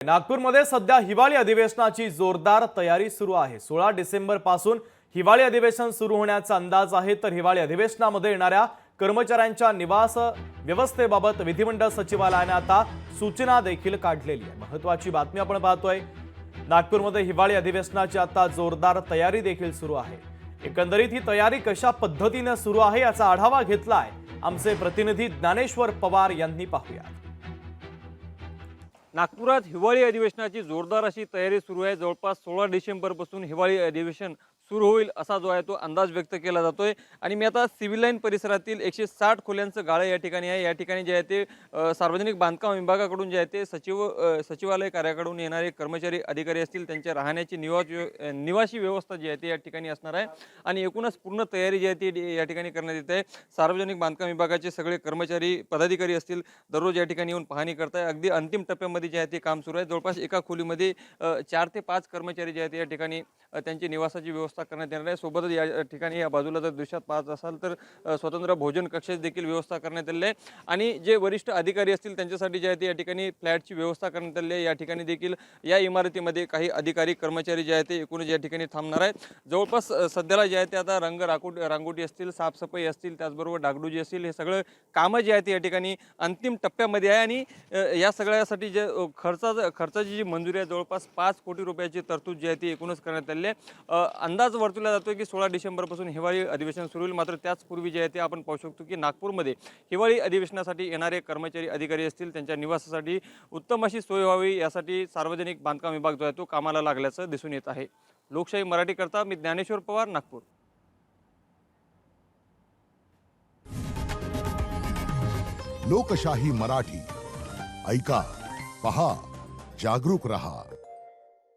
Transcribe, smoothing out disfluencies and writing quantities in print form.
नागपूरमध्ये सध्या हिवाळी अधिवेशनाची जोरदार तयारी सुरू आहे। 16 डिसेंबर पासून हिवाळी अधिवेशन सुरू होण्याचा अंदाज आहे। तर हिवाळी अधिवेशनामध्ये येणाऱ्या कर्मचाऱ्यांच्या निवास व्यवस्थेबाबत विधिमंडळ सचिवालयाने आता सूचना देखील काढलेली आहे। महत्त्वाची बातमी आपण पाहतोय। नागपूरमध्ये हिवाळी अधिवेशनाची आता जोरदार तयारी देखील सुरू आहे। एकंदरीत ही तयारी कशा पद्धतीने सुरू आहे याचा आढावा घेतलाय आमचे प्रतिनिधी ज्ञानेश्वर पवार यांनी। पाहूया। नागपुरात हिवाळी अधिवेशनाची जोरदार अशी तयारी सुरू आहे। जवळपास 16 डिसेंबरपासून हिवाळी अधिवेशन सुरू होईल असा जो आहे तो अंदाज व्यक्त केला जातोय। आणि मी आता सिव्हिल लाईन परिसरातील 160 खोल्यांचं गाळं या ठिकाणी आहे। या ठिकाणी जे आहे ते सार्वजनिक बांधकाम विभागाकडून जे आहे ते सचिवालय कार्यालयाकडून येणारे कर्मचारी अधिकारी असतील त्यांच्या राहण्याची निवासी व्यवस्था जी आहे ती या ठिकाणी असणार आहे। आणि एकूणच पूर्ण तयारी जी आहे ती या ठिकाणी करण्यात येत आहे। सार्वजनिक बांधकाम विभागाचे सगळे कर्मचारी पदाधिकारी असतील दररोज या ठिकाणी येऊन पाहणी करताय। अगदी अंतिम टप्प्यामध्ये जे आहे ते काम सुरू आहे। जवळपास एका खोलीमध्ये 4 ते 5 कर्मचारी जे आहेत या ठिकाणी त्यांची निवासाची व्यवस्था करण्यात येणार आहे। सोबतच या ठिकाणी या बाजूला जर दृश्यात पाहत असाल तर स्वतंत्र भोजन कक्षाची देखील व्यवस्था करण्यात आलेली आहे। आणि जे वरिष्ठ अधिकारी असतील त्यांच्यासाठी जे आहे ते या ठिकाणी फ्लॅटची व्यवस्था करण्यात आलेली आहे। या ठिकाणी देखील या इमारतीमध्ये काही अधिकारी कर्मचारी जे आहेत ते एकूणच या ठिकाणी थांबणार आहेत। जवळपास सध्याला जे आहे ते आता रांगोटी असतील, साफसफाई असतील, त्याचबरोबर डागडुजी असतील, हे सगळं कामं जे आहे ते या ठिकाणी अंतिम टप्प्यामध्ये आहे। आणि या सगळ्यासाठी जे खर्चाची जी मंजुरी आहे जवळपास 5 कोटी रुपयाची तरतूद जी आहे ती एकूणच करण्यात आलेली आहे। अंदाज वर्तवला जातोय की 16 डिसेंबरपासून हिवाळी अधिवेशन सुरू होईल। मात्र त्याचपूर्वी जे आहे ते आपण पाहू शकतो की नागपूरमध्ये हिवाळी अधिवेशनासाठी येणारे कर्मचारी अधिकारी असतील त्यांच्या निवासासाठी उत्तम अशी सोय व्हावी यासाठी सार्वजनिक बांधकाम विभाग जो आहे तो कामाला लागल्याचं दिसून येत आहे। लोकशाही मराठी करता मी ज्ञानेश्वर पवार, नागपूर। लोकशाही मराठी ऐका, पहा, जागरूक रहा।